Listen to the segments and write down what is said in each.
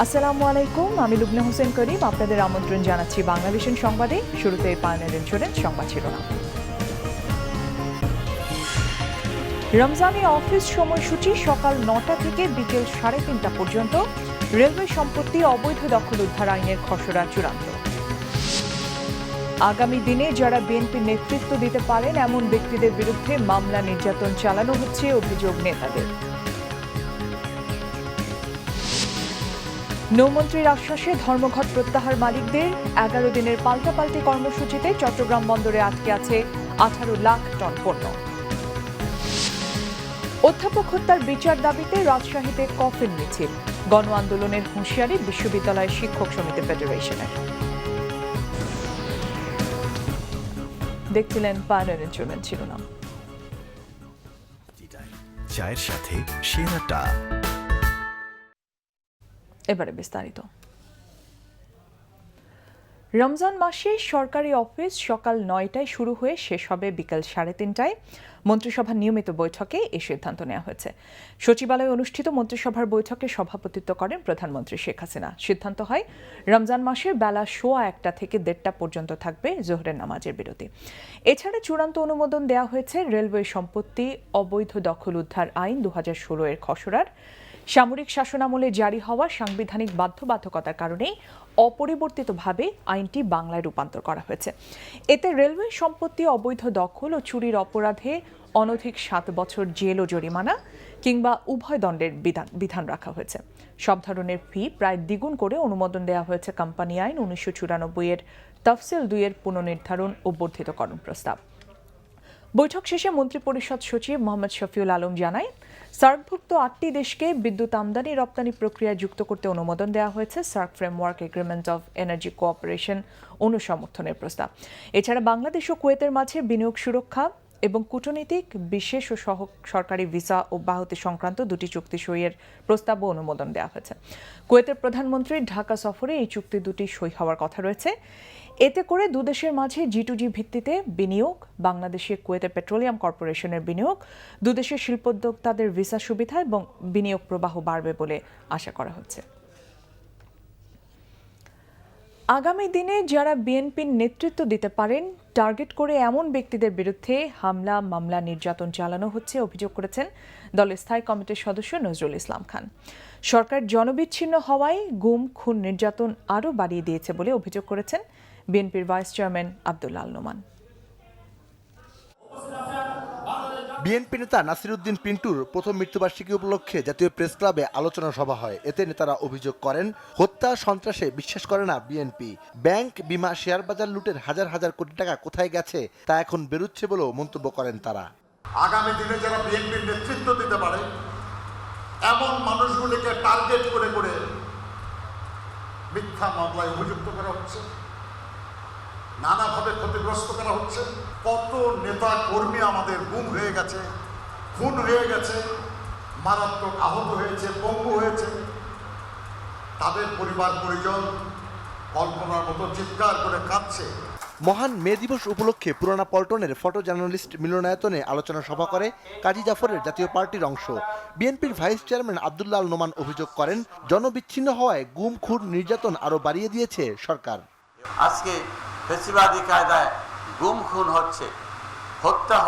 আসসালামু আলাইকুম, আমি লুবনা হোসেন করিম আপনাদের আমন্ত্রণ জানাচ্ছি বাংলাদেশের সংবাদে। শুরুতে পায়নের ইন্স্যুরেন্স সংবাদ শিরোনাম। রমজানে অফিস সময়সূচি সকাল ৯টা থেকে বিকেল ৩:৩০ পর্যন্ত। রেলওয়ে সম্পত্তি অবৈধ দখল উদ্ধার আইনের খসড়া চূড়ান্ত। আগামী দিনে যারা বিএনপির নেতৃত্ব দিতে পারেন এমন ব্যক্তিদের বিরুদ্ধে মামলা নির্যাতন চালানো হচ্ছে অভিযোগ নেতাদের। নৌমন্ত্রীর আশ্বাসে ধর্মঘট প্রত্যাহার মালিকদের। ১১ দিনের পাল্টাপাল্টি কর্মসূচিতে চট্টগ্রাম বন্দরে আটকে আছে ১৮ লাখ টন পণ্য। অধ্যাপক হত্যার বিচার দাবিতে রাজশাহীতে কফিন মিছিল। গণ আন্দোলনের হুঁশিয়ারি বিশ্ববিদ্যালয় শিক্ষক সমিতি ফেডারেশনের। দেখছিলেন পায়নের ইন্স্যুরেন্স শিরোনাম। চায়ের সাথে সেরাটা। এবারে বিস্তারিত। রমজান মাসে সরকারি অফিস সকাল ৯টায় শুরু হয়ে শেষ হবে বিকেল ৩:৩০টায়। মন্ত্রিসভার নিয়মিত বৈঠকে এই সিদ্ধান্ত নেওয়া হয়েছে। সচিবালয়ে অনুষ্ঠিত মন্ত্রিসভার বৈঠকে সভাপতিত্ব করেন প্রধানমন্ত্রী শেখ হাসিনা। সিদ্ধান্ত হয় রমজান মাসের বেলা ১:১ থেকে ১:৩০ পর্যন্ত থাকবে জোহরের নামাজের বিরতি। এছাড়া চূড়ান্ত অনুমোদন দেওয়া হয়েছে রেলওয়ে সম্পত্তি অবৈধ দখল উদ্ধার আইন ২০১৬ এর খসড়ার। সামরিক শাসনামলে জারি হওয়া সাংবিধানিক বাধ্যবাধকতার কারণেই অপরিবর্তিতভাবে আইনটি বাংলায় রূপান্তর করা হয়েছে। এতে রেলওয়ে সম্পত্তি অবৈধ দখল ও চুরির অপরাধে অনধিক ৭ বছর জেল ও জরিমানা কিংবা উভয় দণ্ডের বিধান রাখা হয়েছে। সব ধরনের ফি প্রায় দ্বিগুণ করে অনুমোদন দেওয়া হয়েছে কোম্পানি আইন ১৯৯৪ এর তফসিল ২ এর পুনর্নির্ধারণ ও বর্ধিতকরণ প্রস্তাব। বৈঠক শেষে মন্ত্রিপরিষদ সচিব মোহাম্মদ শফিউল আলম জানায়, সার্কভুক্ত ৮টি দেশকে বিদ্যুৎ আমদানি রপ্তানি প্রক্রিয়ায় যুক্ত করতে অনুমোদন দেওয়া হয়েছে SAARC framework agreement of energy cooperation অনুসমর্থনের প্রস্তাব। এছাড়া বাংলাদেশ ও কুয়েতের মাঝে বিনিয়োগ সুরক্ষা এবং কূটনীতিক বিশেষ ও সরকারি ভিসা অব্যাহতি সংক্রান্ত ২টি চুক্তি সইয়ের প্রস্তাবও অনুমোদন দেওয়া হয়েছে। কুয়েতের প্রধানমন্ত্রীর ঢাকা সফরে এই চুক্তি দুটি সই হওয়ার কথা রয়েছে। এতে করে দুদেশের মাঝে G2G ভিত্তিতে বিনিয়োগ, বাংলাদেশে কুয়েতের পেট্রোলিয়াম কর্পোরেশনের বিনিয়োগ, দুদেশের শিল্পোদ্যোক্তাদের ভিসা সুবিধা এবং বিনিয়োগ প্রবাহ বাড়বে বলে আশা করা হচ্ছে। আগামী দিনে যারা বিএনপির নেতৃত্ব দিতে পারেন টার্গেট করে এমন ব্যক্তিদের বিরুদ্ধে হামলা, মামলা, নির্যাতন চালানো হচ্ছে অভিযোগ করেছেন দলের স্থায়ী কমিটির সদস্য নজরুল ইসলাম খান। সরকার জনবিচ্ছিন্ন হওয়ায় গুম, খুন, নির্যাতন আরও বাড়িয়ে দিয়েছে বলে অভিযোগ করেছেন বিএনপির ভাইস চেয়ারম্যান আব্দুল আল নোমান। বিএনপি নেতা নাসির উদ্দিন পিন্টুর প্রথম মৃত্যুবার্ষিকী উপলক্ষে জাতীয় প্রেস ক্লাবে আলোচনা সভা হয়। এতে নেতারা অভিযোগ করেন, হত্যা সন্ত্রাসে বিশ্বাস করে না বিএনপি। ব্যাংক, বিমা, শেয়ার বাজার লুটের হাজার হাজার কোটি টাকা কোথায় গেছে তা এখন বেরোচ্ছে বলেও মন্তব্য করেন তারা। আগামী দিনে যারা বিএনপির নেতৃত্ব দিতে পারে এমন মানুষগুলিকে টার্গেট করে করে মিথ্যা মামলায় অভিযুক্ত করা হচ্ছে, নানাভাবে ক্ষতিগ্রস্ত করা হচ্ছে। কত নেতা কর্মী আমাদের গুম হয়ে গেছে, খুন হয়ে গেছে, মারাত্মক আহত হয়েছে, পঙ্গু হয়েছে। তাদের পরিবার পরিজন কল্পনার মতো চিৎকার করে কাঁদছে। মহান মে দিবস উপলক্ষে পুরানা পল্টনের ফটো জার্নালিস্ট মিলনায়তনে আলোচনা সভা করে কাজী জাফরের জাতীয় পার্টির অংশ। বিএনপির ভাইস চেয়ারম্যান আব্দুল্লাহ আল নোমান অভিযোগ করেন, জনবিচ্ছিন্ন হওয়ায় গুম, খুন, নির্যাতন আরও বাড়িয়ে দিয়েছে সরকার। আজকে ফেসিবাদী কায়দায় গুম খুন হচ্ছে, হত্যা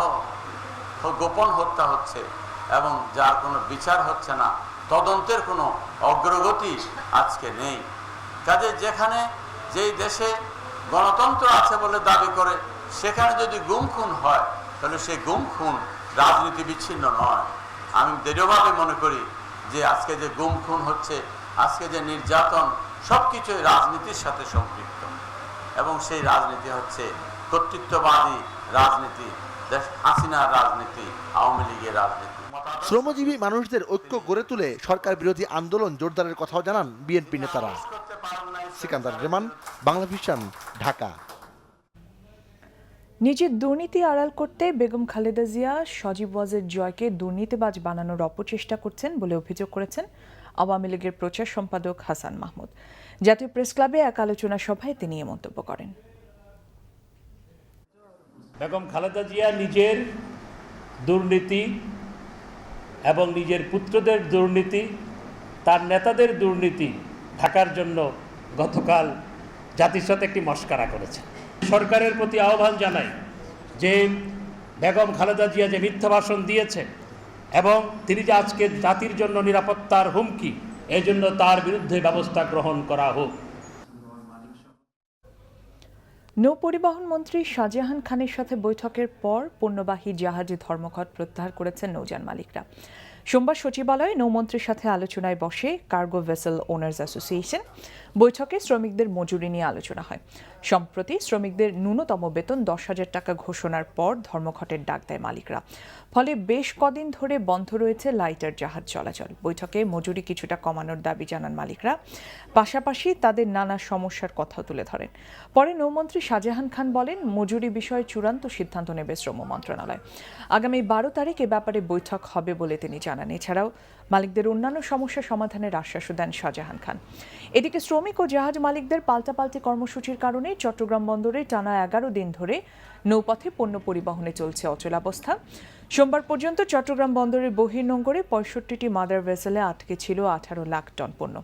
গোপন হত্যা হচ্ছে এবং যার কোনো বিচার হচ্ছে না, তদন্তের কোনো অগ্রগতি আজকে নেই। কাজে যেখানে যেই দেশে গণতন্ত্র আছে বলে দাবি করে সেখানে যদি গুম খুন হয় তাহলে সেই গুম খুন রাজনীতি বিচ্ছিন্ন নয়। আমি দৃঢ়ভাবে মনে করি যে আজকে যে গুম খুন হচ্ছে, আজকে যে নির্যাতন, সব কিছুই রাজনীতির সাথে সম্পৃক্ত এবং সেই রাজনীতি হচ্ছে কর্তৃত্ববাদী রাজনীতি, হাসিনার রাজনীতি, আওয়ামী লীগের রাজনীতি। শ্রমজীবী মানুষদের ঐক্য গড়ে তুলে সরকার বিরোধী আন্দোলন জোরদারের কথাও জানান বিএনপি নেতারা। সিকান্দার রেমান, বাংলাভিশন, ঢাকা। নিজের দুর্নীতি আড়াল করতে বেগম খালেদা জিয়া সজীব ওয়াজেদ জয়কে দুর্নীতিবাজ বানানোর অপচেষ্টা করছেন বলে অভিযোগ করেছেন আওয়ামী লীগের প্রচার সম্পাদক হাসান মাহমুদ। জাতীয় প্রেস ক্লাবে এক আলোচনা সভায় তিনি এ মন্তব্য করেন। বেগম খালেদা জিয়া নিজের দুর্নীতি এবং নিজের পুত্রদের দুর্নীতি, তার নেতাদের দুর্নীতি থাকার জন্য গতকাল জাতির সাথে একটি মশকরা করেছে। সরকারের প্রতি আহ্বান জানাই যে বেগম খালেদা জিয়া যে মিথ্যা ভাষণ দিয়েছে এবং তিনি যে আজকে জাতির জন্য নিরাপত্তার হুমকি, এই জন্য তার বিরুদ্ধে ব্যবস্থা গ্রহণ করা হোক। নৌ পরিবহন মন্ত্রী শাহজাহান খানের সাথে বৈঠকের পর পণ্যবাহী জাহাজে ধর্মঘট প্রত্যাহার করেছেন নৌযান মালিকরা। সোমবার সচিবালয়ে নৌমন্ত্রীর সাথে আলোচনায় বসে কার্গো ভেসেল ওনার্স অ্যাসোসিয়েশন। বৈঠকে শ্রমিকদের মজুরি নিয়ে আলোচনা হয়। সম্প্রতি শ্রমিকদের ন্যূনতম বেতন 10,000 টাকা ঘোষণার পর ধর্মঘটের ডাক দেয় মালিকরা। ফলে বেশ কদিন ধরে বন্ধ রয়েছে লাইটার জাহাজ চলাচল। বৈঠকে মজুরি কিছুটা কমানোর দাবি জানান মালিকরা, পাশাপাশি তাদের নানা সমস্যার কথাও তুলে ধরেন। পরে নৌমন্ত্রী শাহজাহান খান বলেন, মজুরি বিষয়ে চূড়ান্ত সিদ্ধান্ত নেবে শ্রম মন্ত্রণালয়। আগামী 12 তারিখ এ ব্যাপারে বৈঠক হবে বলে তিনি জানান। এছাড়াও মালিকদের অন্যান্য সমস্যা সমাধানের আশ্বাসও দেন শাহজাহান খান। এদিকে শ্রমিক ও জাহাজ মালিকদের পাল্টাপাল্টি কর্মসূচির কারণে চট্টগ্রাম বন্দরে টানা 11 দিন ধরে নৌপথে পণ্য পরিবহনে চলছে অচলাবস্থা। সোমবার পর্যন্ত চট্টগ্রাম বন্দরের বহির্নোঙরে 65টি মাদার ভেসেলে আটকে ছিল 18 লাখ টন পণ্য।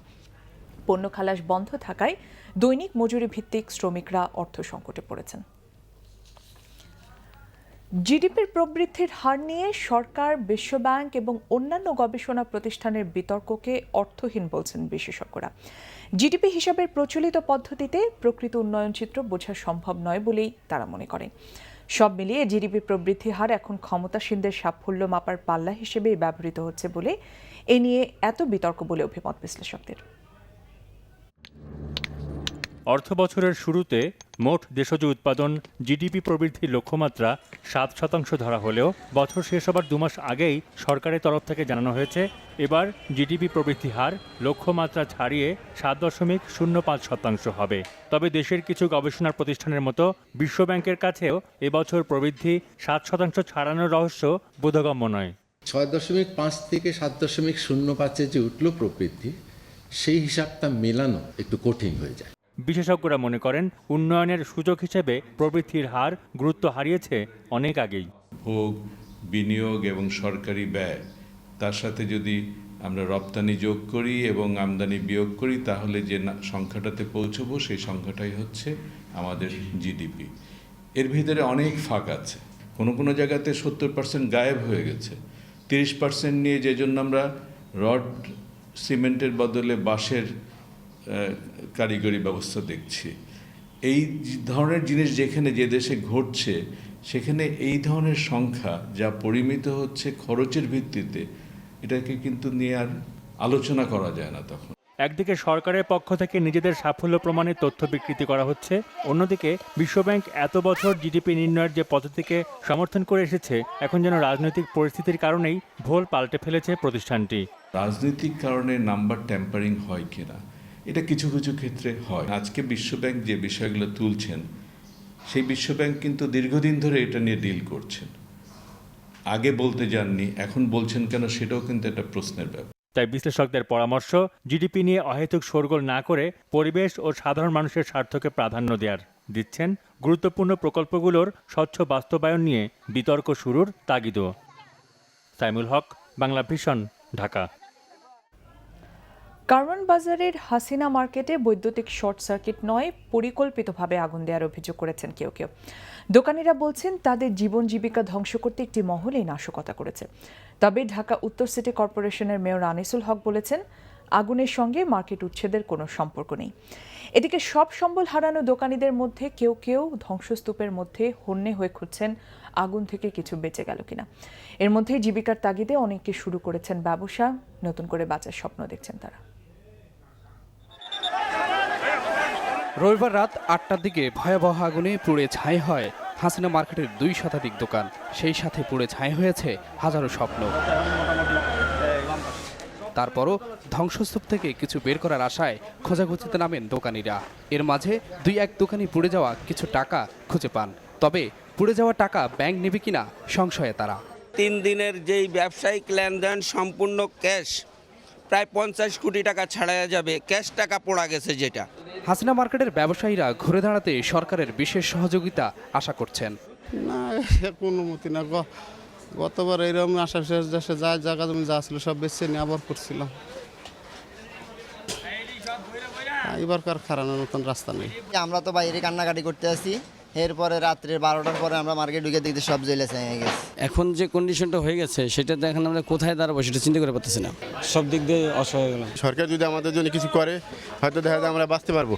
পণ্য খালাস বন্ধ থাকায় দৈনিক মজুরি ভিত্তিক শ্রমিকরা অর্থ সংকটে পড়েছেন। জিডিপির প্রবৃদ্ধির হার নিয়ে সরকার, বিশ্বব্যাংক এবং অন্যান্য গবেষণা প্রতিষ্ঠানের বিতর্ককে অর্থহীন বলছেন বিশেষজ্ঞরা। জিডিপি হিসাবের প্রচলিত পদ্ধতিতে প্রকৃত উন্নয়ন চিত্র বোঝা সম্ভব নয় বলেই তারা মনে করেন। সব মিলিয়ে জিডিপি প্রবৃদ্ধি হার এখন ক্ষমতাসীনদের সাফল্য মাপার পাল্লা হিসেবেই ব্যবহৃত হচ্ছে বলে এ নিয়ে এত বিতর্ক বলে অভিমত বিশ্লেষকদের। অর্থবছরের শুরুতে মোট দেশজ উৎপাদন জিডিপি প্রবৃদ্ধির লক্ষ্যমাত্রা 7% ধরা হলেও বছর শেষ হবার 2 মাস আগেই সরকারের তরফ থেকে জানানো হয়েছে এবার জিডিপি প্রবৃদ্ধি হার লক্ষ্যমাত্রা ছাড়িয়ে 7.05% হবে। তবে দেশের কিছু গবেষণা প্রতিষ্ঠানের মতো বিশ্বব্যাংকের কাছেও এবছর প্রবৃদ্ধি 7% ছাড়ানোর রহস্য বোধগম্য নয়। 6.5 থেকে 7.05 যে উঠল প্রবৃদ্ধি, সেই হিসাবটা মেলানো একটু কঠিন হয়ে যায়। বিশেষজ্ঞরা মনে করেন উন্নয়নের সূচক হিসেবে প্রবৃদ্ধির হার গুরুত্ব হারিয়েছে অনেক আগেই। ভোগ, বিনিয়োগ এবং সরকারি ব্যয়, তার সাথে যদি আমরা রপ্তানি যোগ করি এবং আমদানি বিয়োগ করি, তাহলে যে সংখ্যাটাতে পৌঁছবো সেই সংখ্যাটাই হচ্ছে আমাদের জিডিপি। এর ভিতরে অনেক ফাঁক আছে, কোনো জায়গাতে 70% গায়েব হয়ে গেছে। 30% নিয়ে যে জন্য আমরা রড সিমেন্টের বদলে বাঁশের কারিগরি ব্যবস্থা দেখছি। এই ধরনের জিনিস যেখানে যে দেশে ঘটছে, সেখানে এই ধরনের সংখ্যা যা পরিমিত হচ্ছে খরচের ভিত্তিতে, এটাকে কিন্তু নিয়ে আর আলোচনা করা যায় না। তখন একদিকে সরকারের পক্ষ থেকে নিজেদের সাফল্য প্রমাণের তথ্য বিকৃতি করা হচ্ছে, অন্যদিকে বিশ্বব্যাংক এত বছর জিডিপি নির্ণয়ের যে পদ্ধতিকে সমর্থন করে এসেছে, এখন যেন রাজনৈতিক পরিস্থিতির কারণেই ভুল পাল্টে ফেলেছে প্রতিষ্ঠানটি। রাজনৈতিক কারণে নাম্বার ট্যাম্পারিং হয় কিনা, এটা কিছু ক্ষেত্রে হয়। আজকে বিশ্বব্যাংক যে বিষয়গুলো তুলছেন, সেই বিশ্বব্যাংক কিন্তু দীর্ঘদিন ধরে এটা নিয়ে ডিল করছেন। আগে বলতে যাননি, এখন বলছেন কেন, সেটাও কিন্তু একটা প্রশ্নের ব্যাপার। তাই বিশ্লেষকদের পরামর্শ, জিডিপি নিয়ে অহেতুক শোরগোল না করে পরিবেশ ও সাধারণ মানুষের স্বার্থকে প্রাধান্য দিচ্ছেন গুরুত্বপূর্ণ প্রকল্পগুলোর স্বচ্ছ বাস্তবায়ন নিয়ে বিতর্ক শুরুর তাগিদও। সাইমুল হক, বাংলা ভিশন, ঢাকা। কারওয়ান বাজারের হাসিনা মার্কেটে বৈদ্যুতিক শর্ট সার্কিট নয়, পরিকল্পিতভাবে আগুন দেওয়ার অভিযোগ করেছেন কেউ। দোকানিরা বলছেন তাদের জীবন জীবিকা ধ্বংস করতে একটি মহল এই নাশকতা করেছে। তবে ঢাকা উত্তর সিটি কর্পোরেশনের মেয়র আনিসুল হক বলেছেন, আগুনের সঙ্গে মার্কেট উচ্ছেদের কোনো সম্পর্ক নেই। এদিকে সব সম্বল হারানো দোকানিদের মধ্যে কেউ ধ্বংসস্তূপের মধ্যে হন্যে হয়ে খুঁজছেন আগুন থেকে কিছু বেঁচে গেল কিনা। এর মধ্যে জীবিকার তাগিদে অনেকে শুরু করেছেন ব্যবসা, নতুন করে বাঁচার স্বপ্ন দেখছেন তারা। রবিবার রাত 8টার দিকে ভয়াবহ আগুনে পুড়ে ছাই হয় হাসিনা মার্কেটের 2 শতাধিক দোকান। সেই সাথে পুড়ে ছাই হয়েছে হাজারো স্বপ্ন। তারপরও ধ্বংসস্তূপ থেকে কিছু বের করার আশায় খোঁজাখুঁজিতে নামেন দোকানিরা। এর মাঝে 2-1 দোকানি পুড়ে যাওয়া কিছু টাকা খুঁজে পান। তবে পুড়ে যাওয়া টাকা ব্যাংক নেবে কিনা সংশয়ে তারা। 3 দিনের যেই ব্যবসায়িক লেনদেন সম্পূর্ণ ক্যাশ, প্রায় 50 কোটি টাকা ছাড়া যাবে, ক্যাশ টাকা পোড়া গেছে যেটা। হাসিনা মার্কেটের ব্যবসায়ীরা ঘুরে দাঁড়াতে সরকারের বিশেষ সহযোগিতা আশা করছেন। না, কোনো মতি না। গতবার এইরকম আশা শেষ দেশে যা জায়গা জমি যা ছিল সব বেছে নিয়ে আবার করছিলাম। এবারকার খারানোর মতন রাস্তা নেই। আমরা তো বাইরে কান্নাকাটি করতে আসি, এরপরে রাত্রে 12টার পরে আমরা মার্কেট ঢুকে দেখতে সব জেলে হয়ে গেছে। এখন যে কন্ডিশনটা হয়ে গেছে সেটা দেখেন আমরা কোথায় দাঁড়াবো সেটা চিন্তা করে পারতেছি না, সব দিক দিয়ে অসহায় গেলাম। সরকার যদি আমাদের জন্য কিছু করে হয়তো দেখা যায় আমরা বাঁচতে পারবো।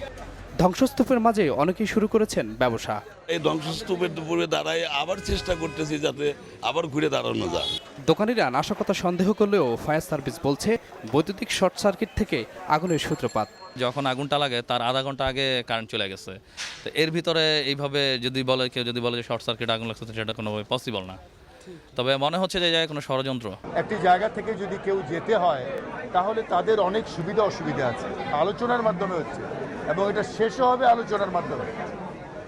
ধ্বংসস্তূপের মাঝে অনেকেই শুরু করেছেন ব্যবসা। এই ধ্বংসস্তূপের দুপুরে দাঁড়ায় আবার চেষ্টা করতেছি যাতে আবার ঘুরে দাঁড়ানো যায়। দোকানিরা নাশকতা সন্দেহ করলেও ফায়ার সার্ভিস বলছে বৈদ্যুতিক শর্ট সার্কিট থেকে আগুনের সূত্রপাত। যখন আগুনটা লাগে তার আধা ঘন্টা আগে কারেন্ট চলে গেছে, তো এর ভিতরে এইভাবে কেউ যদি বলে যে শর্ট সার্কিট আগুন লাগছে, সেটা কোনোভাবে পসিবল না। তবে মনে হচ্ছে যে জায়গায় কোনো ষড়যন্ত্র। একটি জায়গা থেকে যদি কেউ যেতে হয় তাহলে তাদের অনেক সুবিধা অসুবিধা আছে, আলোচনার মাধ্যমে হচ্ছে এবং এটা শেষও হবে আলোচনার মাধ্যমে।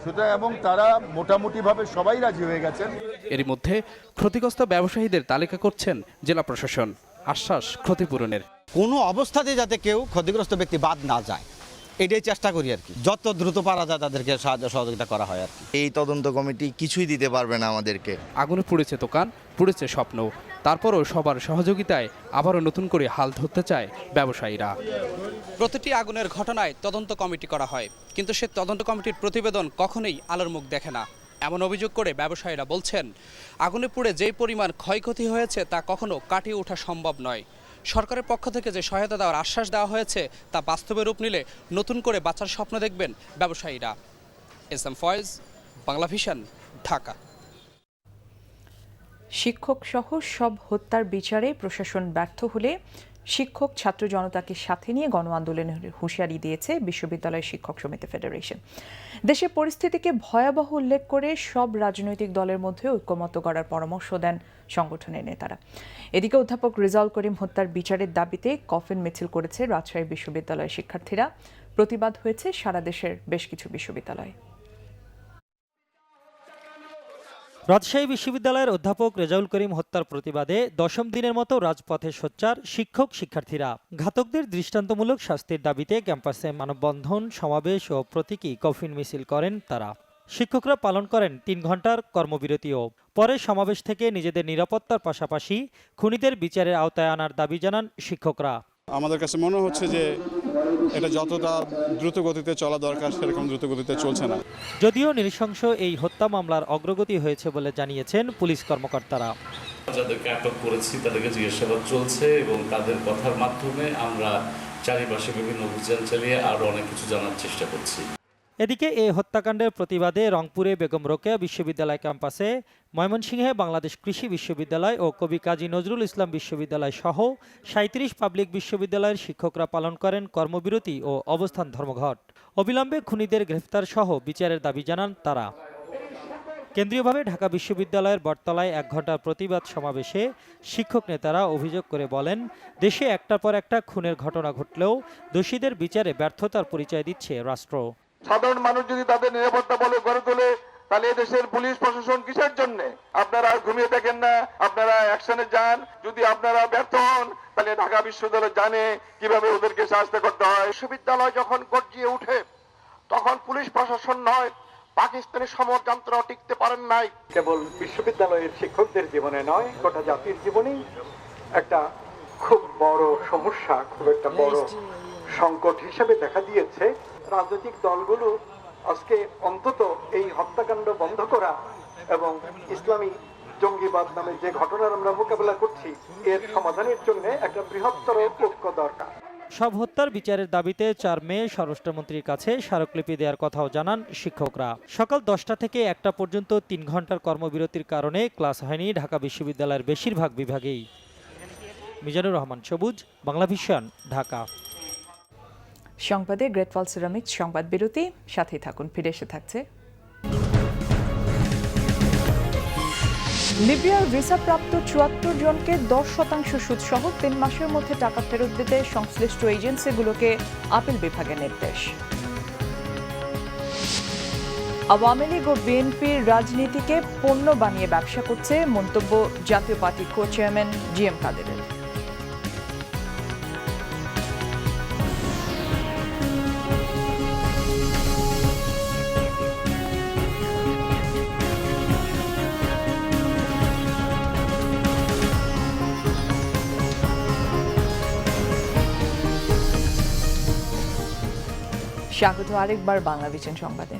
সুতরাং এবং তারা মোটামুটিভাবে সবাই রাজি হয়ে গেছেন। এর মধ্যে ক্ষতিগ্রস্ত ব্যবসায়ীদের তালিকা করছেন জেলা প্রশাসন, আশ্বাস ক্ষতিপূরণের। কোনো অবস্থাতে যাতে কেউ ক্ষতিগ্রস্ত ব্যক্তি বাদ না যায়, এটাই চেষ্টা করি আর কি। যত দ্রুত পারা যায় তাদেরকে সাহায্য সহযোগিতা করা হয় আর কি। এই তদন্ত কমিটি কিছুই দিতে পারবে না আমাদেরকে। আগুনে পুড়েছে দোকান, পুড়েছে স্বপ্ন, তারপরও সবার সহযোগিতায় আবারও নতুন করে হাল ধরতে চায় ব্যবসায়ীরা। প্রতিটি আগুনের ঘটনায় তদন্ত কমিটি করা হয়, কিন্তু সে তদন্ত কমিটির প্রতিবেদন কখনোই আলোর মুখ দেখে না। এমন অভিযোগ করে ব্যবসায়ীরা বলছেন, আগুনে পুড়ে যেই পরিমাণ ক্ষয়ক্ষতি হয়েছে তা কখনো কাটিয়ে ওঠা সম্ভব নয়। সরকারের পক্ষ থেকে যে সহায়তা দেওয়ার আশ্বাস দেওয়া হয়েছে তা বাস্তবে রূপ নিলে নতুন করে বাঁচার স্বপ্ন দেখবেন ব্যবসায়ীরা। SM Foyez, Bangla vision, Dhaka. শিক্ষক সহ সব হত্যার বিচারে প্রশাসন ব্যর্থ হলে শিক্ষক ছাত্র জনতাকে সাথে নিয়ে গণ আন্দোলনের হুঁশিয়ারি দিয়েছে বিশ্ববিদ্যালয় শিক্ষক সমিতি ফেডারেশন। দেশের পরিস্থিতিকে ভয়াবহ উল্লেখ করে সব রাজনৈতিক দলের মধ্যে ঐক্যমত্য করার পরামর্শ দেন সংগঠনের নেতারা। এদিকে অধ্যাপক রেজাউল করিম হত্যার বিচারের দাবিতে কফিন মিছিল করেছে রাজশাহী বিশ্ববিদ্যালয়ের শিক্ষার্থীরা। প্রতিবাদ হয়েছে সারা দেশের বেশ কিছু বিশ্ববিদ্যালয়ে। রাজশাহী বিশ্ববিদ্যালয়ের অধ্যাপক রেজাউল করিম হত্যার প্রতিবাদে দশম দিনের মতো রাজপথে সোচ্চার শিক্ষক শিক্ষার্থীরা। ঘাতকদের দৃষ্টান্তমূলক শাস্তির দাবিতে ক্যাম্পাসে মানববন্ধন, সমাবেশ ও প্রতীকী কফিন মিছিল করেন তারা। শিক্ষকরা পালন করেন 3 ঘন্টার কর্মবিরতিও। পরে সমাবেশ থেকে নিজেদের নিরাপত্তার পাশাপাশি খুনিদের বিচারের আওতায় আনার দাবি জানান শিক্ষকরা। আমাদের কাছে মনে হচ্ছে যে এটা যতটা দ্রুত গতিতে চলা দরকার সেরকম দ্রুত গতিতে চলছে না। যদিও নৃশংস এই হত্যা মামলার অগ্রগতি হয়েছে বলে জানিয়েছেন পুলিশ কর্মকর্তারা। যাদেরকে আটক করেছি তাদেরকে জিজ্ঞাসাবাদ চলছে এবং তাদের কথার মাধ্যমে আমরা চারিপাশে বিভিন্ন অভিযান চালিয়ে আরও অনেক কিছু জানার চেষ্টা করছি। এদিকে এই হত্যাকাণ্ডের প্রতিবাদে রংপুরে বেগম রোকেয়া বিশ্ববিদ্যালয় ক্যাম্পাসে, ময়মনসিংহে বাংলাদেশ কৃষি বিশ্ববিদ্যালয় ও কবি কাজী নজরুল ইসলাম বিশ্ববিদ্যালয় সহ 37 পাবলিক বিশ্ববিদ্যালয়ের শিক্ষকরা পালন করেন কর্মবিরতি ও অবস্থান ধর্মঘট। অবিলম্বে খুনিদের গ্রেফতার সহ বিচারের দাবি জানান তারা। কেন্দ্রীয়ভাবে ঢাকা বিশ্ববিদ্যালয়ের বটতলায় 1 ঘণ্টার প্রতিবাদ সমাবেশে শিক্ষক নেতারা অভিযোগ করে বলেন, দেশে একটার পর একটা খুনের ঘটনা ঘটলেও দোষীদের বিচারে ব্যর্থতার পরিচয় দিচ্ছে রাষ্ট্র। সাধারণ মানুষ যদি তাদের নিরাপত্তা বলে গড়ে তোলে তাহলে এদেশের পুলিশ প্রশাসন কিসের জন্য? আপনারা ঘুমিয়ে থাকেন না, আপনারা অ্যাকশনে যান। যদি আপনারা ব্যর্থ হন তাহলে ঢাকা বিশ্ববিদ্যালয় জানে কিভাবে ওদেরকে শাস্তি করতে হয়। বিশ্ববিদ্যালয় যখন গর্জিয়ে উঠে তখন পুলিশ প্রশাসন নয়, পাকিস্তানি সমরযন্ত্র টিকতে পারেন নাই। কেবল বিশ্ববিদ্যালয়ের শিক্ষকদের জীবনে নয়, গোটা জাতির জীবনেই একটা খুব বড় সমস্যা, খুব একটা বড় সংকট হিসেবে দেখা দিয়েছে। রাজনৈতিক দলগুলো আজকে অন্তত এই হত্যাকাণ্ড বন্ধ করা এবং ইসলামী জঙ্গিবাদ নামে যে ঘটনার আমরা মোকাবেলা করছি এর সমাধানের জন্য একটা বৃহত্তর ঐক্য দরকার। সব হত্যার বিচারের দাবিতে 4 মে স্বরাষ্ট্রমন্ত্রীর কাছে স্মারকলিপি দেওয়ার কথাও জানান শিক্ষকরা। সকাল 10টা থেকে 1টা পর্যন্ত 3 ঘন্টার কর্মবিরতির কারণে ক্লাস হয়নি ঢাকা বিশ্ববিদ্যালয়ের বেশিরভাগ বিভাগেই। মিজানুর রহমান সবুজ, বাংলা ভিশন, ঢাকা। সংবাদে গ্রেট ফল সিরামিক্স সংবাদ বিরতি, সাথেই থাকুন, ফিরে এসে থাকছে। লিবিয়ার ভিসাপ্রাপ্ত 74 জনকে 10% সুদসহ 3 মাসের মধ্যে টাকা ফেরত দিতে সংশ্লিষ্ট এজেন্সিগুলোকে আপিল বিভাগের নির্দেশ। আওয়ামী লীগ ও বিএনপির রাজনীতিকে পণ্য বানিয়ে ব্যবসা করছে, মন্তব্য জাতীয় পার্টির কো চেয়ারম্যান জিএম কাদেরের। স্বাগত আরেকবার বাংলাভিশন সংবাদে।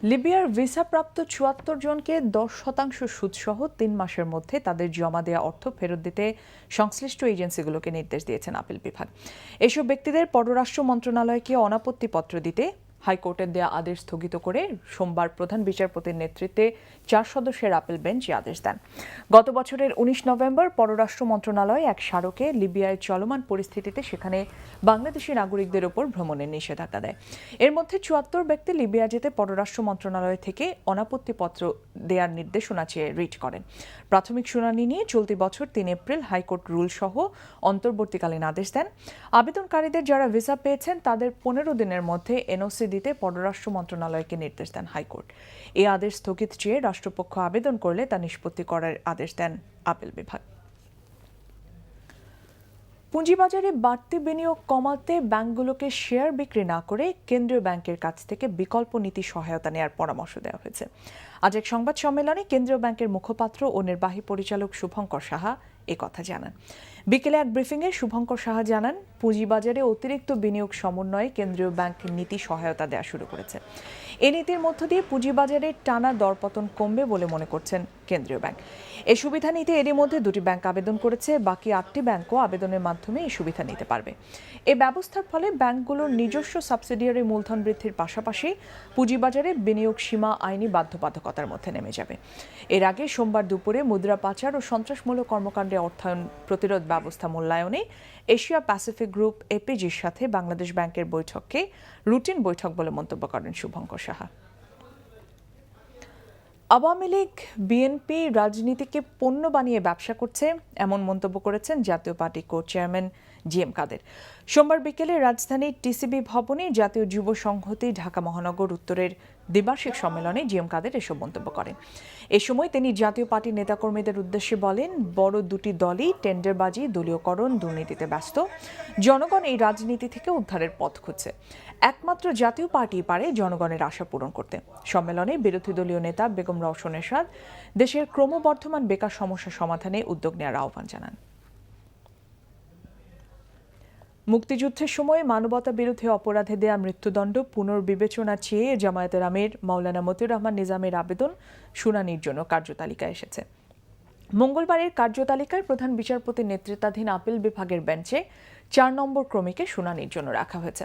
লিবিয়ার ভিসাপ্রাপ্ত ৭৪ জনকে ১০% সুদসহ ৩ মাসের মধ্যে তাদের জমা দেওয়া অর্থ ফেরত দিতে সংশ্লিষ্ট এজেন্সিগুলোকে নির্দেশ দিয়েছেন আপিল বিভাগ। এসব ব্যক্তিদের পররাষ্ট্র মন্ত্রণালয়কে অনাপত্তিপত্র দিতে হাইকোর্টের দেয়া আদেশ স্থগিত করে সোমবার প্রধান বিচারপতির নেতৃত্বে ৪ সদস্যের আপিল বেঞ্চ আদেশ দেন। গত বছরের ১৯ নভেম্বর পররাষ্ট্র মন্ত্রণালয় এক স্মারকে লিবিয়ায় চলমান পরিস্থিতিতে সেখানে বাংলাদেশি নাগরিকদের ওপর ভ্রমণের নিষেধাজ্ঞা দেয়। এর মধ্যে ৭৪ ব্যক্তি লিবিয়া যেতে পররাষ্ট্র মন্ত্রণালয় থেকে অনাপত্তিপত্র দেওয়ার নির্দেশনা চেয়ে রিট করেন। প্রাথমিক শুনানি নিয়ে চলতি বছর ৩ এপ্রিল হাইকোর্ট রুল সহ অন্তর্বর্তীকালীন আদেশ দেন। আবেদনকারীদের যারা ভিসা পেয়েছেন তাদের ১৫ দিনের মধ্যে এনওসি দিতে পররাষ্ট্র মন্ত্রণালয়কে নির্দেশ দেন হাইকোর্ট। এই আদেশ স্থগিত চেয়ে রাষ্ট্রপক্ষ আবেদন করলে তা নিষ্পত্তি করার আদেশ দেন আপিল বিভাগ। পুঁজিবাজারে বাড়তি বিনিয়োগ কমাতে ব্যাংকগুলোকে শেয়ার বিক্রি না করে কেন্দ্রীয় ব্যাংকের কাছ থেকে বিকল্প নীতি সহায়তা নেওয়ার পরামর্শ দেওয়া হয়েছে। আজ এক সংবাদ সম্মেলনে কেন্দ্রীয় ব্যাংকের মুখপাত্র ও নির্বাহী পরিচালক শুভঙ্কর সাহা কথা জানান। বিকেলে এক ব্রিফিংয়ে শুভঙ্কর সাহা জানান, পুঁজিবাজারে অতিরিক্ত বিনিয়োগ সমন্বয়ে কেন্দ্রীয় ব্যাংক নীতি সহায়তা দেওয়া শুরু করেছে। এই নীতির মধ্য দিয়ে পুঁজিবাজারে টানা দরপতন কমবে বলে মনে করছেন কেন্দ্রীয় ব্যাংক। এই সুবিধা নিতে এরই মধ্যে 2টি ব্যাংক আবেদন করেছে, বাকি 8টি ব্যাংকও আবেদনের মাধ্যমে এই সুবিধা নিতে পারবে। এই ব্যবস্থার ফলে ব্যাংকগুলোর নিজস্ব সাবসিডিয়ারি মূলধন বৃদ্ধির পাশাপাশি পুঁজিবাজারে বিনিয়োগ সীমা আইনি বাধ্যবাধকতার মধ্যে নেমে যাবে। এর আগে সোমবার দুপুরে মুদ্রা পাচার ও সন্ত্রাসমূলক কর্মকাণ্ডে অর্থায়ন প্রতিরোধ ব্যবস্থা মূল্যায়নে এশিয়া প্যাসিফিক গ্রুপ এপিজির সাথে বাংলাদেশ ব্যাংকের বৈঠককে রুটিন বৈঠক বলে মন্তব্য করেন শুভঙ্কর সাহা। আওয়ামী লীগ বিএনপি রাজনীতিকে পণ্য বানিয়ে ব্যবসা করছে, এমন মন্তব্য করেছেন জাতীয় পার্টি কো চেয়ারম্যান জিএম কাদের। সোমবার বিকেলে রাজধানীর টিসিবি ভবনে জাতীয় যুব সংহতি ঢাকা মহানগর উত্তরের দ্বিবার্ষিক সম্মেলনে জিএম কাদের এসব মন্তব্য করেন। এ সময় তিনি জাতীয় পার্টির নেতাকর্মীদের উদ্দেশ্যে বলেন, বড় দুটি দলই টেন্ডারবাজি, দলীয়করণ, দুর্নীতিতে ব্যস্ত। জনগণ এই রাজনীতি থেকে উদ্ধারের পথ খুঁজছে। একমাত্র জাতীয় পার্টি পারে জনগণের আশা পূরণ করতে। সম্মেলনে বিরোধী দলীয় নেতা বেগম রওশন এরশাদ দেশের ক্রমবর্ধমান বেকার সমস্যা সমাধানে উদ্যোগ নেওয়ার আহ্বান জানান। মুক্তিযুদ্ধের সময় মানবতা বিরোধী অপরাধে দেয়া মৃত্যুদণ্ড পুনর্বিবেচনা চেয়ে জামায়াতের আমির মাওলানা মতিউর রহমান নিজামের আবেদন শুনানির জন্য কার্যতালিকায় এসেছে। মঙ্গলবারের কার্যতালিকায় প্রধান বিচারপতির নেতৃত্বাধীন আপিল বিভাগের বেঞ্চে 4 নম্বর ক্রমিকে শুনানির জন্য রাখা হয়েছে।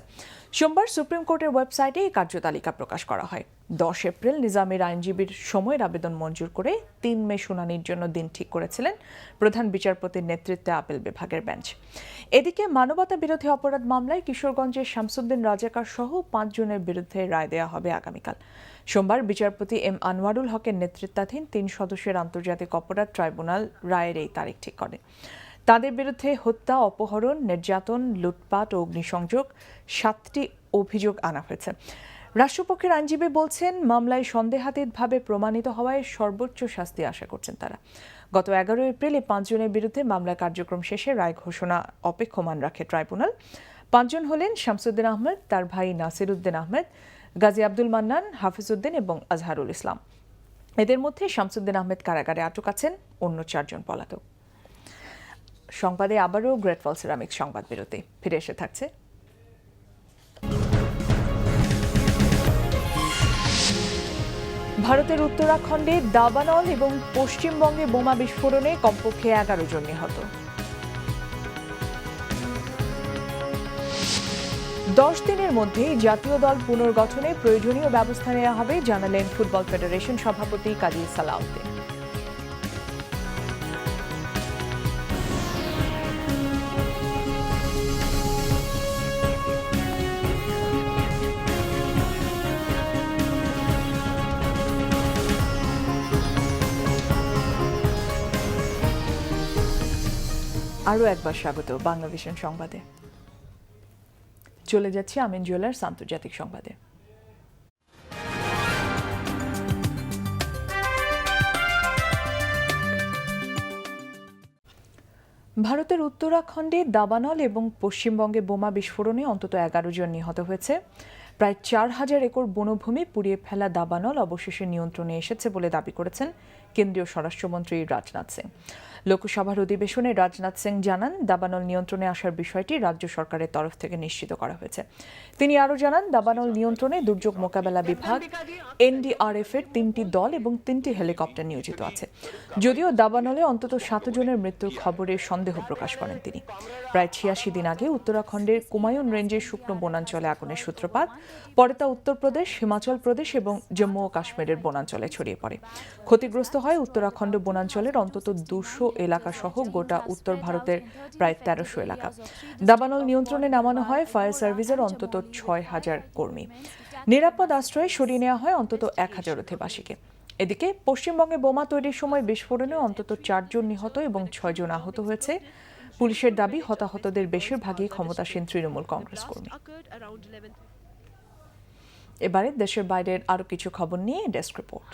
সোমবার সুপ্রিম কোর্টের ওয়েবসাইটে এই কার্যতালিকা প্রকাশ করা হয়। 10 এপ্রিল নিজামের আইনজীবীর সময়ের আবেদন মঞ্জুর করে 3 মে শুনানির জন্য দিন ঠিক করেছিলেন প্রধান বিচারপতির নেতৃত্বে আপিল বিভাগের বেঞ্চ। এদিকে মানবতা বিরোধী অপরাধ মামলায় কিশোরগঞ্জের শামসুদ্দিন রাজাকার সহ 5 জনের বিরুদ্ধে রায় দেওয়া হবে আগামীকাল। সোমবার বিচারপতি এম আনোয়ারুল হকের নেতৃত্বাধীন 3 সদস্যের আন্তর্জাতিক অপরাধ ট্রাইব্যুনাল রায়ের এই তারিখ ঠিক করে। তাদের বিরুদ্ধে হত্যা, অপহরণ, নির্যাতন, লুটপাট ও অগ্নিসংযোগ 7টি অভিযোগ আনা হয়েছে। রাষ্ট্রপক্ষের আইনজীবী বলছেন, মামলায় সন্দেহাতীতভাবে প্রমাণিত হওয়ায় সর্বোচ্চ শাস্তি আশা করছেন তারা। গত 11 এপ্রিল এই 5 জনের বিরুদ্ধে মামলা কার্যক্রম শেষে রায় ঘোষণা অপেক্ষমান রাখে ট্রাইব্যুনাল। 5 জন হলেন শামসুদ্দিন আহমেদ, তার ভাই নাসির উদ্দিন আহমেদ, গাজী আব্দুল মান্নান, হাফিজউদ্দিন এবং আজহারুল ইসলাম। এদের মধ্যে শামসুদ্দিন আহমেদ কারাগারে আটক আছেন, অন্য 4 জন পলাতক। সংবাদে আবারও গ্রেট ফল সিরামিক্স সংবাদ বিরতি, ফিরে এসে থাকছে। ভারতের উত্তরাখণ্ডে দাবানল এবং পশ্চিমবঙ্গে বোমা বিস্ফোরণে কমপক্ষে 11 জন নিহত। 10 দিনের মধ্যেই জাতীয় দল পুনর্গঠনে প্রয়োজনীয় ব্যবস্থা নেওয়া হবে, জানালেন ফুটবল ফেডারেশন সভাপতি কাজী সালাউদ্দিন। আরও একবার স্বাগত বাংলাভিশন সংবাদে। চলে যাচ্ছি আমিন জুয়েলার্স আন্তর্জাতিক সংবাদে। ভারতের উত্তরাখণ্ডে দাবানল এবং পশ্চিমবঙ্গে বোমা বিস্ফোরণে অন্তত 11 জন নিহত হয়েছে। প্রায় 4000 একর বনভূমি পুড়িয়ে ফেলা দাবানল অবশেষে নিয়ন্ত্রণে এসেছে বলে দাবি করেছেন কেন্দ্রীয় স্বরাষ্ট্রমন্ত্রী রাজনাথ সিং। লোকসভার অধিবেশনে রাজনাথ সিং জানান, দাবানল নিয়ন্ত্রণে আসার বিষয়টি রাজ্য সরকারের তরফ থেকে নিশ্চিত করা হয়েছে। তিনি আরও জানান, দাবানল নিয়ন্ত্রণে দুর্যোগ মোকাবেলা বিভাগ, NDRF এর 3টি দল এবং 3টি হেলিকপ্টার নিয়োজিত আছে। যদিও দাবানলে অন্তত 7 জনের মৃত্যুর খবরে সন্দেহ প্রকাশ করেন তিনি। প্রায় 86 দিন আগে উত্তরাখণ্ডের কুমায়ুন রেঞ্জের শুকনো বনাঞ্চলে আগুনের সূত্রপাত, পরে তা উত্তরপ্রদেশ, হিমাচল প্রদেশ এবং জম্মু ও কাশ্মীরের বনাঞ্চলে ছড়িয়ে পড়ে। ক্ষতিগ্রস্ত হয় উত্তরাখণ্ড বনাঞ্চলের অন্তত 200 এলাকা সহ গোটা উত্তর ভারতের প্রায় 1300 এলাকা। দাবানল নিয়ন্ত্রণে নামানো হয় ফায়ার সার্ভিসের অন্তত 6000 কর্মী। নিরাপদ আশ্রয়ে সরিয়ে নেওয়া হয় অন্তত 1000 অধিবাসীকে। এদিকে পশ্চিমবঙ্গে বোমা তৈরির সময় বিস্ফোরণে অন্তত 4 জন নিহত এবং 6 জন আহত হয়েছে। পুলিশের দাবি, হতাহতদের বেশিরভাগই ক্ষমতাসীন তৃণমূল কংগ্রেস কর্মী। এবারে দেশের বাইরের আরো কিছু খবর নিয়ে ডেস্ক রিপোর্ট।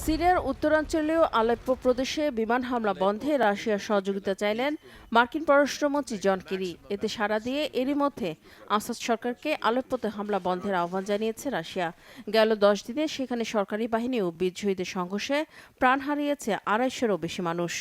সিরিয়ার উত্তরাঞ্চলীয় আলেপ্পো প্রদেশে বিমান হামলা বন্ধে রাশিয়ার সহযোগিতা চাইলেন মার্কিন পররাষ্ট্রমন্ত্রী জন কেরি। এতে সাড়া দিয়ে এরই মধ্যে আসাদ সরকারকে আলেপ্পোতে হামলা বন্ধের আহ্বান জানিয়েছে রাশিয়া। গেল 10 দিনে সেখানে সরকারি বাহিনী ও বিদ্রোহীদের সংঘর্ষে প্রাণ হারিয়েছে 250-এরও বেশি মানুষ।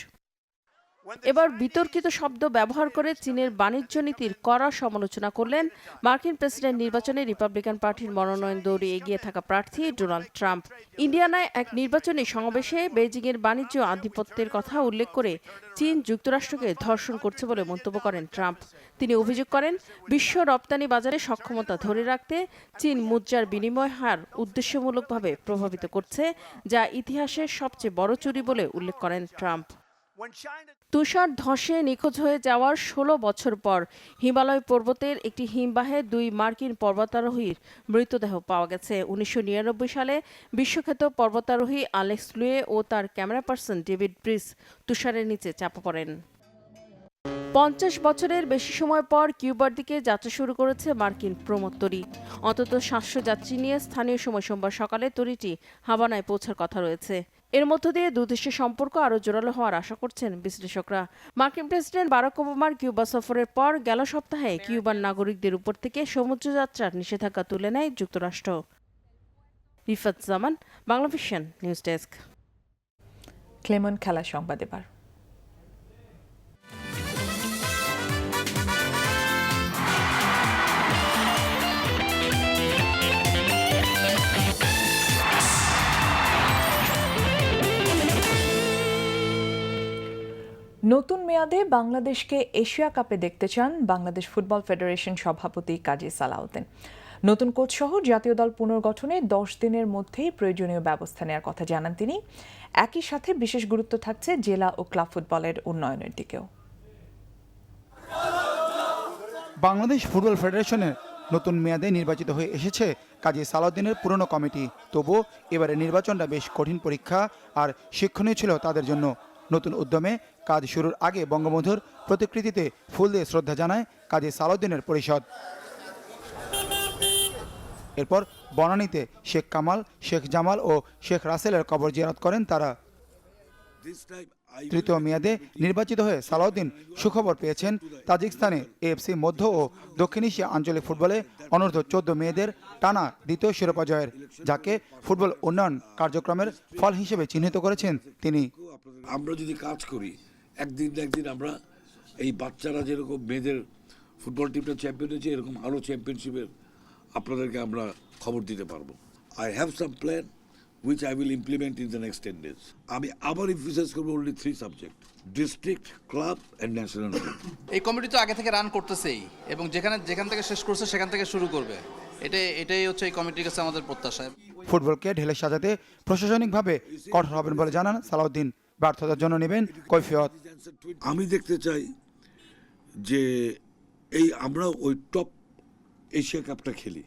এবার বিতর্কিত শব্দ ব্যবহার করে চীনের বাণিজ্য নীতির কড়া সমালোচনা করলেন মার্কিন প্রেসিডেন্ট নির্বাচনে রিপাবলিকান পার্টির মনোনয়ন দৌড়ে এগিয়ে থাকা প্রার্থী ডোনাল্ড ট্রাম্প। ইন্ডিয়ানায় এক নির্বাচনী সমাবেশে বেইজিংয়ের বাণিজ্য আধিপত্যের কথা উল্লেখ করে চীন যুক্তরাষ্ট্রকে ধর্ষণ করছে বলে মন্তব্য করেন ট্রাম্প। তিনি অভিযোগ করেন, বিশ্ব রপ্তানি বাজারে সক্ষমতা ধরে রাখতে চীন মুদ্রার বিনিময় হার উদ্দেশ্যমূলকভাবে প্রভাবিত করছে, যা ইতিহাসের সবচেয়ে বড় চুরি বলে উল্লেখ করেন ট্রাম্প। তুষার ধসে নিখোঁজ হয়ে যাওয়ার 16 বছর পর হিমালয় পর্বতের একটি হিমবাহে 2 মার্কিন পর্বতারোহীর মৃতদেহ পাওয়া গেছে। 1999 সালে বিশ্বখ্যাত পর্বতারোহী অ্যালেক্স লুয়ে ও তার ক্যামেরা পার্সন ডেভিড ব্রিস তুষারের নিচে চাপা পড়েন। 50 বছরের বেশি সময় পর কিউবার দিকে যাত্রা শুরু করেছে মার্কিন প্রমোদ তরী। অন্তত 700 যাত্রী নিয়ে স্থানীয় সময় সোমবার সকালে তরীটি হাভানায় পৌঁছার কথা রয়েছে। এর মধ্য দিয়ে দুদেশের সম্পর্ক আরও জোরালো হওয়ার আশা করছেন বিশ্লেষকরা। মার্কিন প্রেসিডেন্ট বারাক ওবামার কিউবা সফরের পর গেল সপ্তাহে কিউবান নাগরিকদের উপর থেকে সমুদ্রযাত্রার নিষেধাজ্ঞা তুলে নেয় যুক্তরাষ্ট্র। রিফাত জামান, বাংলাভিশন নিউজ ডেস্ক। ক্লেমন খেলা সংবাদ এবার। নতুন মেয়াদে বাংলাদেশকে এশিয়া কাপে দেখতে চান বাংলাদেশ ফুটবল ফেডারেশন সভাপতি কাজী সালাউদ্দিন। নতুন কোচ সহ জাতীয় দল পুনর্গঠনে 10 দিনের মধ্যেই প্রয়োজনীয় ব্যবস্থা নেওয়ার কথা জানান তিনি। একই সাথে বিশেষ গুরুত্ব থাকছে জেলা ও ক্লাব ফুটবলের উন্নয়নের দিকেও। বাংলাদেশ ফুটবল ফেডারেশনের নতুন মেয়াদে নির্বাচিত হয়ে এসেছে কাজী সালাউদ্দিনের পুরনো কমিটি। তবুও এবারে নির্বাচনটা বেশ কঠিন পরীক্ষা আর শিক্ষণীয় ছিল তাদের জন্য। নতুন উদ্যমে কাজ শুরুর আগে বঙ্গবন্ধুর প্রতিকৃতিতে ফুল দিয়ে শ্রদ্ধা জানায় কাজী সালাউদ্দিনের পরিষদ। এরপর বনানীতে শেখ কামাল, শেখ জামাল ও শেখ রাসেলের কবর জিয়ারত করেন তারা। তৃতীয় মেয়াদে নির্বাচিত হয়ে সালাউদ্দিন সুখবর পেয়েছেন তাজিকিস্তানে AFC মধ্য ও দক্ষিণ এশিয়া আঞ্চলিক ফুটবলে অনূর্ধ্ব 14 মেয়েদের টানা দ্বিতীয় শিরোপা জয়ের, যাকে ফুটবল উন্নয়ন কার্যক্রমের ফল হিসেবে চিহ্নিত করেছেন তিনি। আমরা যদি কাজ করি একদিন না একদিন আমরা এই বাচ্চারা যেরকম মেয়েদের ফুটবল টিমটা চ্যাম্পিয়ন হয়েছে, এরকম আরও চ্যাম্পিয়নশিপের আপনাদেরকে আমরা খবর দিতে পারবো। I have some plan which I will implement in the next 10 days. আমি আবার emphasize করব only 3 subject: district, club and national team. এই কমিটি তো আগে থেকে রান করতেছেই এবং যেখান থেকে শেষ করছে সেখান থেকে শুরু করবে। এটাই হচ্ছে এই কমিটির কাছে আমাদের প্রত্যাশা। ফুটবলকে ঢেলে সাজাতে প্রশাসনিকভাবে কঠোর হবেন বলে জানান সালাউদ্দিন। ব্যর্থতার জন্য নেবেন কৈফিয়ত। আমি দেখতে চাই যে আমরা ওই টপ এশিয়া কাপটা খেলি,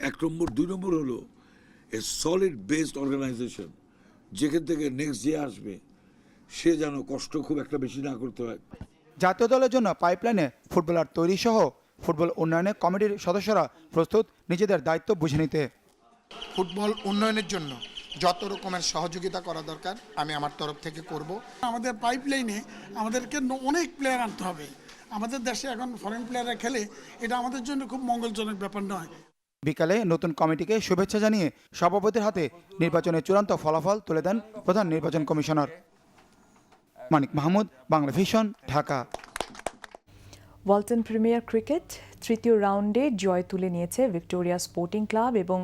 1 নম্বর। 2 নম্বর হলো এ সলিড বেসড অর্গানাইজেশন, যেখান থেকে নেক্সট যে আসবে সে যেন কষ্ট খুব একটা বেশি না করতে হয়। জাতীয় দলের জন্য পাইপলাইনে ফুটবলার তৈরি সহ ফুটবল উন্নয়নে কমিটির সদস্যরা প্রস্তুত নিজেদের দায়িত্ব বুঝে নিতে। ফুটবল উন্নয়নের জন্য যত রকমের সহযোগিতা করা দরকার আমি আমার তরফ থেকে করব। আমাদের পাইপলাইনে আমাদেরকে অনেক প্লেয়ার আনতে হবে। আমাদের দেশে এখন ফরেন প্লেয়াররা খেলে, এটা আমাদের জন্য খুব মঙ্গলজনক ব্যাপার নয়। বিকালে নতুন কমিটিকে শুভেচ্ছা জানিয়ে সভাপতির হাতে নির্বাচনের চূড়ান্ত ফলাফল তুলে দেন প্রধান নির্বাচন কমিশনার। Manik Mahmud, Bangla vision, Dhaka. Walton premier cricket তৃতীয় রাউন্ডে জয় তুলে নিয়েছে ভিক্টোরিয়া স্পোর্টিং ক্লাব এবং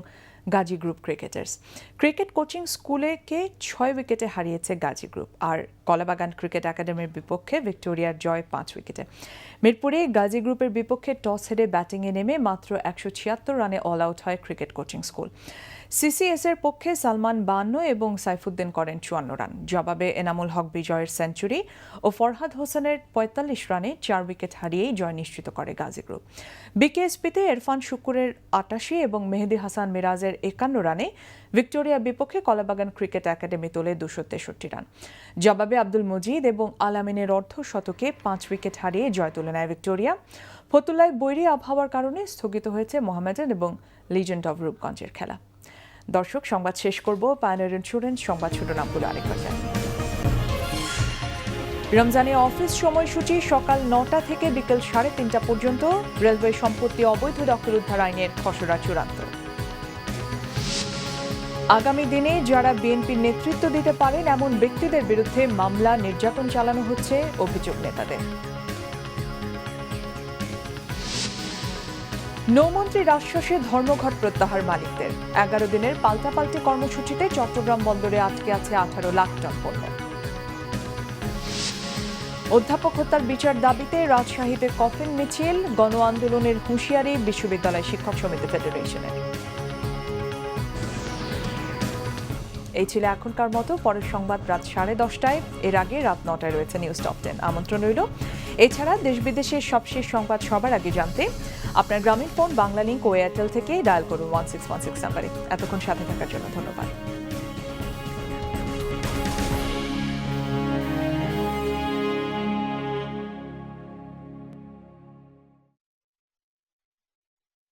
Gazi group cricketers. Cricket coaching স্কুলকে 6 উইকেটে হারিয়েছে গাজী গ্রুপ, আর কলাবাগান ক্রিকেট একাডেমির বিপক্ষে ভিক্টোরিয়ার জয় 5 উইকেটে। মিরপুরে গাজী গ্রুপের বিপক্ষে টস হেরে ব্যাটিংয়ে নেমে মাত্র 176 রানে অল আউট হয় ক্রিকেট কোচিং স্কুল। সিসিএস এর পক্ষে সালমান 52 এবং সাইফুদ্দিন করেন 54 রান। জবাবে এনামুল হক বিজয়ের সেঞ্চুরি ও ফরহাদ হোসেনের 45 রানে 4 উইকেট হারিয়েই জয় নিশ্চিত করে গাজী গ্রুপ। বিকেএসপিতে ইরফান শুকুরের 88 এবং মেহেদী হাসান মিরাজের 51 রানে ভিক্টোরিয়ার বিপক্ষে কলাবাগান ক্রিকেট একাডেমি তোলে 263 রান। জবাবে আব্দুল মজিদ এবং আলামিনের অর্ধশতকে 5 উইকেট হারিয়ে জয় তুলে নেয় ভিক্টোরিয়া। ফতুল্লায় বৈরী আবহাওয়ার কারণে স্থগিত হয়েছে মোহামেডান এবং লিজেন্ড অব রূপগঞ্জের খেলা। দর্শক, সংবাদ শেষ করব পায়োনিয়ার ইন্স্যুরেন্স সংবাদ শিরোনামগুলো আরেকবার জানি। রমজানে অফিস সময়সূচি সকাল 9টা থেকে বিকেল 3:30 পর্যন্ত। রেলওয়ে সম্পত্তি অবৈধ দখল উদ্ধার আইনের খসড়া চূড়ান্ত। আগামী দিনে যারা বিএনপির নেতৃত্ব দিতে পারেন এমন ব্যক্তিদের বিরুদ্ধে মামলা, নির্যাতন চালানো হচ্ছে, অভিযোগ নেতাদের। নৌমন্ত্রীর আশ্বাসে ধর্মঘট প্রত্যাহার মালিকদের। 11 দিনের পাল্টাপাল্টি কর্মসূচিতে চট্টগ্রাম বন্দরে আটকে আছে 18 লাখ টন পণ্য। অধ্যাপক হত্যার বিচার দাবিতে রাজশাহীতে কফিন মিছিল, গণ আন্দোলনের হুঁশিয়ারি বিশ্ববিদ্যালয় শিক্ষক সমিতি ফেডারেশনের। এই ছিল এখনকার মতো। পরের সংবাদ রাত 10:30টায়। এর আগে রাত 9টায় রয়েছে নিউজ টপ 10। আমন্ত্রণ রইল। এছাড়া দেশ বিদেশের সবশেষ সংবাদ সবার আগে জানতে আপনার গ্রামীণ ফোন, বাংলা লিংক ও এয়ারটেল থেকে ডায়াল করুন 1616 নাম্বারে। এতক্ষণ সাথে থাকার জন্য ধন্যবাদ।